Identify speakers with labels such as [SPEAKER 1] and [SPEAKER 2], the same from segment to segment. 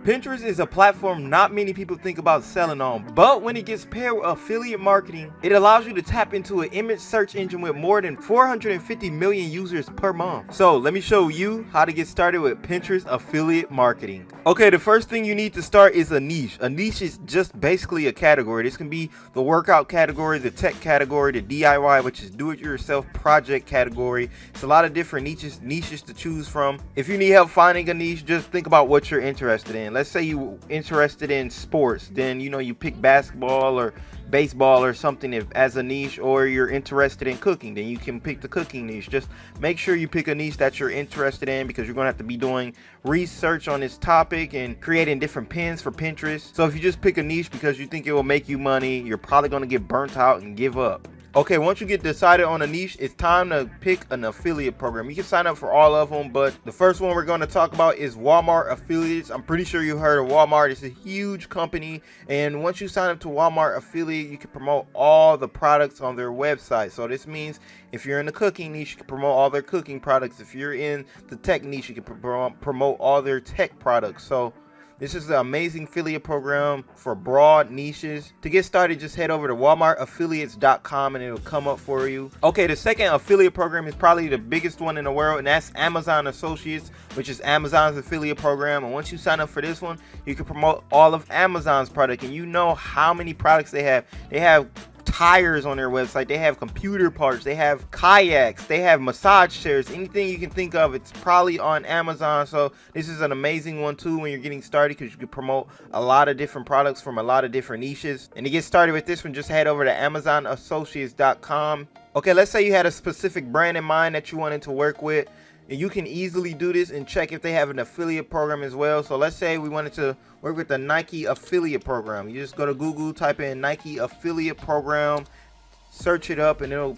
[SPEAKER 1] Pinterest is a platform not many people think about selling on, but when it gets paired with affiliate marketing, it allows you to tap into an image search engine with more than 450 million users per month. So let me show you how to get started with Pinterest affiliate marketing. Okay, the first thing you need to start is a niche. A niche is just basically a category. This can be the workout category, the tech category, the DIY, which is do-it-yourself project category. It's a lot of different niches to choose from. If you need help finding a niche, just think about what you're interested in. Let's say you're interested in sports, then you pick basketball or baseball or something as a niche, or you're interested in cooking, then you can pick the cooking niche. Just make sure you pick a niche that you're interested in, because you're going to have to be doing research on this topic and creating different pins for Pinterest. So if you just pick a niche because you think it will make you money, you're probably going to get burnt out and give up. Okay, once you get decided on a niche, it's time to pick an affiliate program. You can sign up for all of them, but the first one we're going to talk about is Walmart Affiliates. I'm pretty sure you heard of Walmart. It's a huge company, and once you sign up to Walmart Affiliate, you can promote all the products on their website. So this means if you're in the cooking niche, you can promote all their cooking products. If you're in the tech niche, you can promote all their tech products. So this is an amazing affiliate program for broad niches. To get started, just head over to walmartaffiliates.com and it'll come up for you. Okay, the second affiliate program is probably the biggest one in the world, and that's Amazon Associates, which is Amazon's affiliate program. And once you sign up for this one, you can promote all of Amazon's product. And you know how many products they have. They have tires on their website, they have computer parts, they have kayaks, they have massage chairs, anything you can think of, it's probably on Amazon. So this is an amazing one too when you're getting started, because you can promote a lot of different products from a lot of different niches. And to get started with this one, just head over to amazonassociates.com. Okay, let's say you had a specific brand in mind that you wanted to work with, and you can easily do this and check if they have an affiliate program as well. So let's say we wanted to work with the Nike affiliate program. You just go to Google, type in Nike affiliate program, search it up, and it'll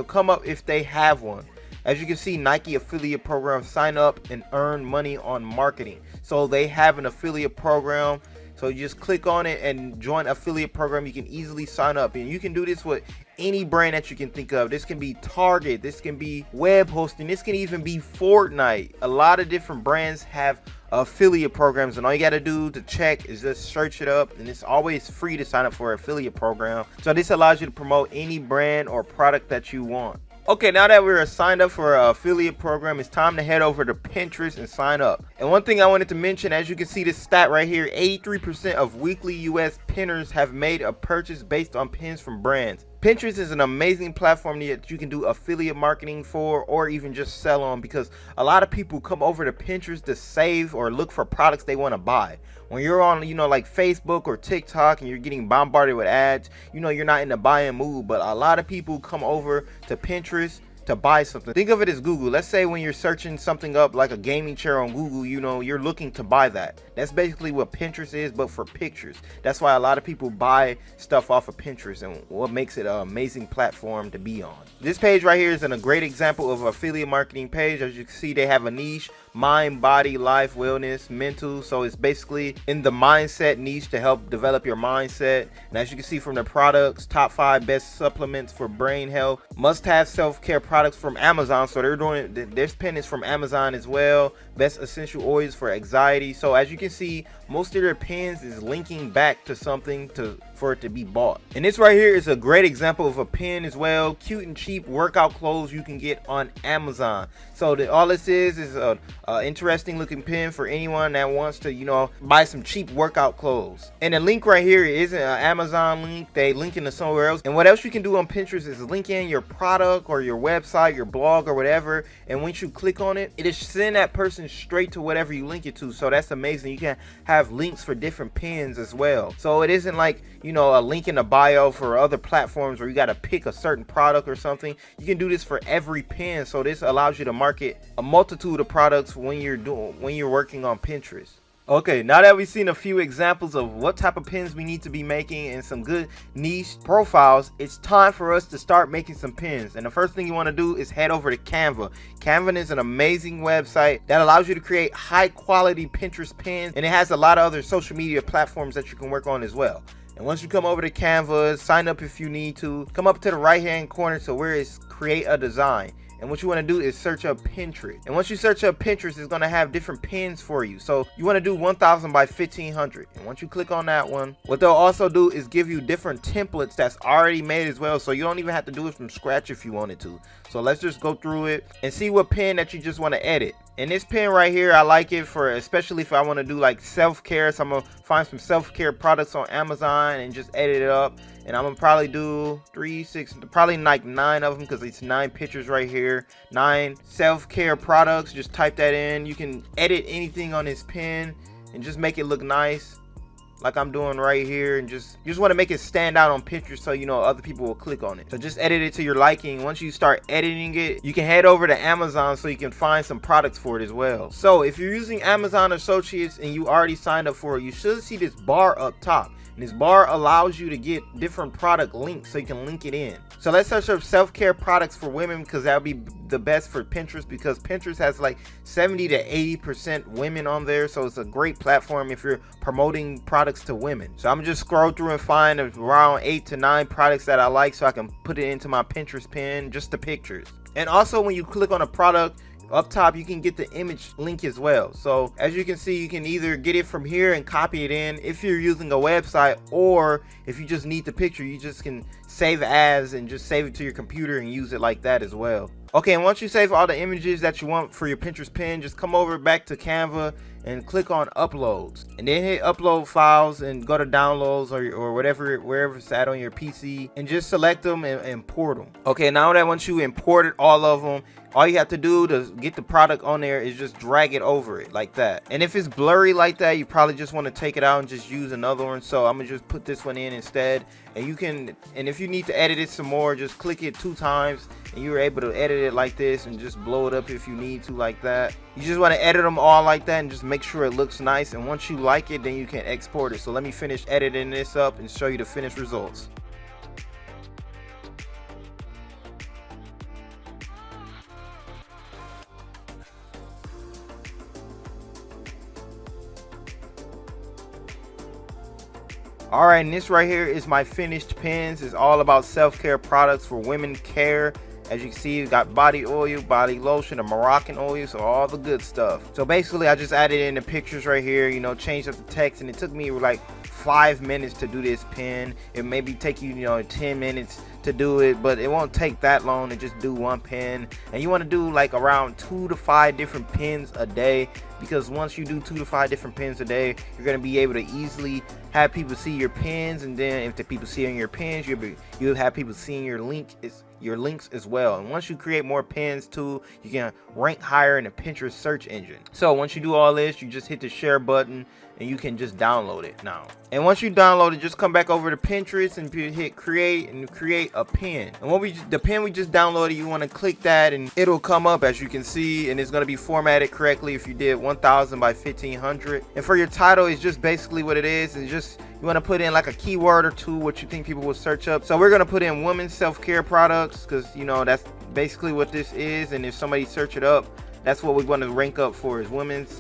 [SPEAKER 1] come up if they have one. As you can see, Nike affiliate program, sign up and earn money on marketing. So they have an affiliate program. So you just click on it and join affiliate program. You can easily sign up, and you can do this with any brand that you can think of. This can be Target, this can be web hosting, this can even be Fortnite. A lot of different brands have affiliate programs, and all you got to do to check is just search it up, and it's always free to sign up for an affiliate program. So this allows you to promote any brand or product that you want. Okay, now that we're signed up for an affiliate program, it's time to head over to Pinterest and sign up. And one thing I wanted to mention, as you can see this stat right here, 83% of weekly US pinners have made a purchase based on pins from brands. Pinterest is an amazing platform that you can do affiliate marketing for, or even just sell on, because a lot of people come over to Pinterest to save or look for products they want to buy. When you're on, like Facebook or TikTok and you're getting bombarded with ads, you're not in the buying mood, but a lot of people come over to Pinterest to buy something. Think of it as Google. Let's say when you're searching something up like a gaming chair on Google, you're looking to buy that. That's basically what Pinterest is, but for pictures. That's why a lot of people buy stuff off of Pinterest, and what makes it an amazing platform to be on. This page right here is a great example of an affiliate marketing page. As you can see, they have a niche: mind, body, life, wellness, mental. So it's basically in the mindset niche to help develop your mindset. And as you can see from the products, top 5 best supplements for brain health, must-have self-care products from Amazon. So they're doing, this pin is from Amazon as well. Best essential oils for anxiety. So as you can see, most of their pins is linking back to something for it to be bought. And this right here is a great example of a pin as well. Cute and cheap workout clothes you can get on Amazon. So all this is a interesting looking pin for anyone that wants to buy some cheap workout clothes. And the link right here isn't an Amazon link. They link into somewhere else. And what else you can do on Pinterest is link in your product or your website, your blog or whatever, and once you click on it, it'll send that person straight to whatever you link it to. So that's amazing. You can have links for different pins as well. So it isn't like a link in the bio for other platforms where you got to pick a certain product or something. You can do this for every pin. So this allows you to market a multitude of products when you're working on Pinterest. Okay, now that we've seen a few examples of what type of pins we need to be making and some good niche profiles, it's time for us to start making some pins. And the first thing you want to do is head over to Canva. Canva is an amazing website that allows you to create high quality Pinterest pins, and it has a lot of other social media platforms that you can work on as well. And once you come over to Canva, sign up if you need to. Come up to the right hand corner to where it's create a design. And what you want to do is search up Pinterest. And once you search up Pinterest, it's going to have different pins for you. So you want to do 1000 by 1500. And once you click on that one, what they'll also do is give you different templates that's already made as well. So you don't even have to do it from scratch if you wanted to. So let's just go through it and see what pin that you just want to edit. And this pin right here, I like it for, especially if I want to do like self-care. So I'm gonna find some self-care products on Amazon and just edit it up. And I'm gonna probably do 3, 6, probably like 9 of them, because it's 9 pictures right here. 9 self-care products. Just type that in. You can edit anything on this pin and just make it look nice, like I'm doing right here, and you just want to make it stand out on Pinterest so you know other people will click on it. So just edit it to your liking. Once you start editing it, you can head over to Amazon so you can find some products for it as well. So if you're using Amazon Associates and you already signed up for it, you should see this bar up top. And this bar allows you to get different product links so you can link it in. So let's search up self-care products for women, because that'll be the best for Pinterest, because Pinterest has like 70 to 80% women on there. So it's a great platform if you're promoting products to women. So I'm just scroll through and find around 8 to 9 products that I like so I can put it into my Pinterest pin, just the pictures. And also when you click on a product, up top you can get the image link as well. So as you can see, you can either get it from here and copy it in if you're using a website, or if you just need the picture, you just can save as and just save it to your computer and use it like that as well. Okay, and once you save all the images that you want for your Pinterest pin, just come over back to Canva and click on uploads, and then hit upload files and go to downloads or whatever, wherever it's at on your PC, and just select them and import them. Okay, now that once you imported all of them, all you have to do to get the product on there is just drag it over it like that. And if it's blurry like that, you probably just want to take it out and just use another one. So I'm gonna just put this one in instead. And you can, and if you need to edit it some more, just click it 2 times and you're able to edit it like this and just blow it up if you need to like that. You just want to edit them all like that and just make sure it looks nice. And once you like it, then you can export it. So let me finish editing this up and show you the finished results. Alright, and this right here is my finished pins. It's all about self-care products for women care. As you can see, you got body oil, body lotion, and Moroccan oil, so all the good stuff. So basically I just added in the pictures right here, you know, changed up the text, and it took me like 5 minutes to do this pin. It maybe take you, 10 minutes to do it, but it won't take that long to just do one pin. And you want to do like around 2 to 5 different pins a day, because once you do 2 to 5 different pins a day, you're going to be able to easily have people see your pins, and then if the people see your pins, you'll have people seeing your links as well. And once you create more pins too, you can rank higher in the Pinterest search engine. So once you do all this, you just hit the share button and you can just download it now. And once you download it, just come back over to Pinterest and hit create and create a pin. And the pin we just downloaded, you want to click that and it'll come up as you can see, and it's going to be formatted correctly if you did 1000 by 1500. And for your title, it's just basically what it is. It's just, you want to put in like a keyword or two what you think people will search up. So we're going to put in women's self-care products, because that's basically what this is. And if somebody search it up, that's what we want to rank up for, is women's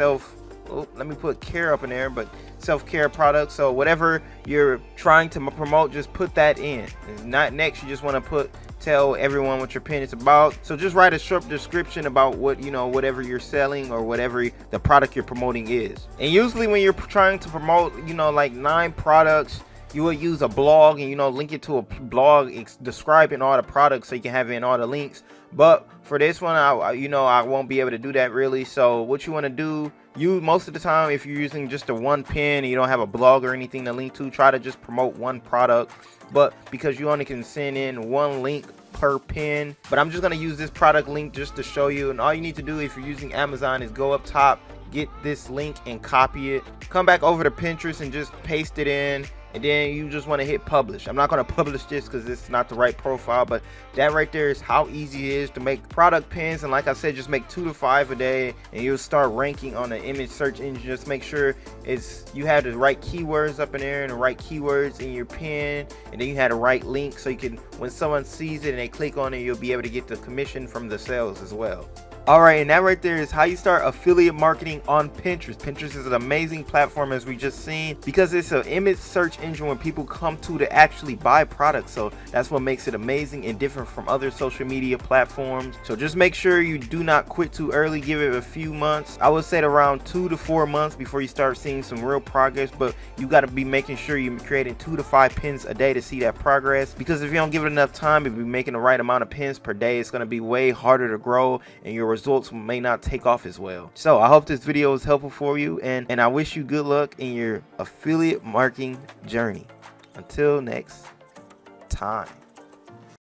[SPEAKER 1] let me put care up in there, but self-care products. So whatever you're trying to promote, just put that in. And not next, you just want to tell everyone what your pin is about. So just write a short description about what, whatever you're selling or whatever the product you're promoting is. And usually when you're trying to promote, like 9 products, you will use a blog and link it to a blog describing all the products so you can have in all the links. But for this one, I won't be able to do that really. So what you want to do, most of the time, if you're using just a one pin and you don't have a blog or anything to link to, try to just promote one product. But because you only can send in 1 link per pin, but I'm just going to use this product link just to show you. And all you need to do if you're using Amazon is go up top, get this link and copy it, come back over to Pinterest and just paste it in, and then you just want to hit publish. I'm not going to publish this because it's not the right profile, but that right there is how easy it is to make product pins. And like I said, just make 2 to 5 a day and you'll start ranking on the image search engine. Just make sure you have the right keywords up in there and the right keywords in your pin, and then you have the right link so you can, when someone sees it and they click on it, you'll be able to get the commission from the sales as well. Alright, and that right there is how you start affiliate marketing on Pinterest. Pinterest is an amazing platform, as we just seen, because it's an image search engine where people come to actually buy products. So that's what makes it amazing and different from other social media platforms. So just make sure you do not quit too early. Give it a few months. I would say around 2 to 4 months before you start seeing some real progress, but you got to be making sure you're creating 2 to 5 pins a day to see that progress, because if you don't give it enough time, if you're making the right amount of pins per day, it's going to be way harder to grow and your results may not take off as well. So I hope this video was helpful for you, and I wish you good luck in your affiliate marketing journey. Until next time.